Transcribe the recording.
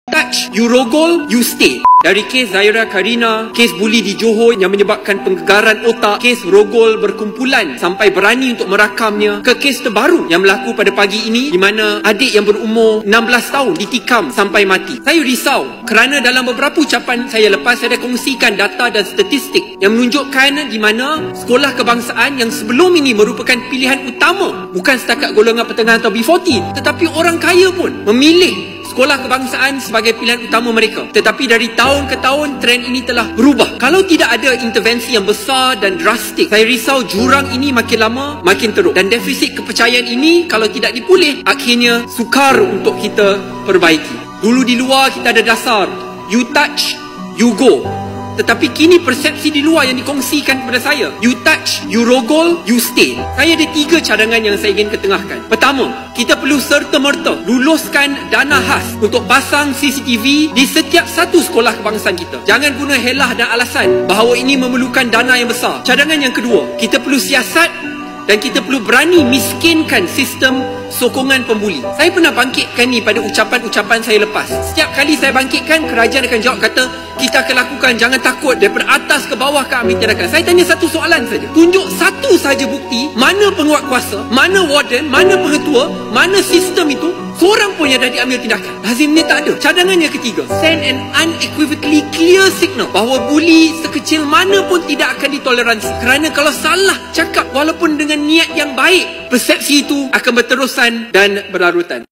touch, you rogol, you stay. Dari kes Zaira Karina, kes buli di Johor yang menyebabkan penggegaran otak, kes rogol berkumpulan sampai berani untuk merakamnya, ke kes terbaru yang berlaku pada pagi ini di mana adik yang berumur 16 tahun ditikam sampai mati. Saya risau kerana dalam beberapa ucapan saya lepas, saya dah kongsikan data dan statistik yang menunjukkan di mana sekolah kebangsaan yang sebelum ini merupakan pilihan utama bukan setakat golongan pertengahan atau B40, tetapi orang kaya pun memilih sekolah kebangsaan sebagai pilihan utama mereka. Tetapi dari tahun ke tahun, trend ini telah berubah. Kalau tidak ada intervensi yang besar dan drastik, saya risau jurang ini makin lama makin teruk. Dan defisit kepercayaan ini kalau tidak dipulih, akhirnya sukar untuk kita perbaiki. Dulu di luar kita ada dasar, you touch, you go. Tetapi kini persepsi di luar yang dikongsikan kepada saya, you touch, you rogol, you stay. Saya ada 3 cadangan yang saya ingin ketengahkan. Pertama, kita perlu serta-merta luluskan dana khas untuk pasang CCTV di setiap satu sekolah kebangsaan kita. Jangan guna helah dan alasan bahawa ini memerlukan dana yang besar. Cadangan yang kedua, kita perlu siasat dan kita perlu berani miskinkan sistem sokongan pembuli. Saya pernah bangkitkan ni pada ucapan-ucapan saya lepas. Setiap kali saya bangkitkan, kerajaan akan jawab kata, kita akan lakukan, jangan takut, daripada atas ke bawah kami tindakan. Saya tanya satu soalan saja. Tunjuk satu saja bukti, mana penguat kuasa, mana warden, mana pengetua, mana sistem itu, seorang pun yang dah diambil tindakan. Lazim ni tak ada. Cadangan yang ketiga, send an unequivocally clear signal bahawa buli sekecil mana pun tidak akan ditoleransi. Kerana kalau salah cakap walaupun dengan niat yang baik, persepsi itu akan berterusan dan berlarutan.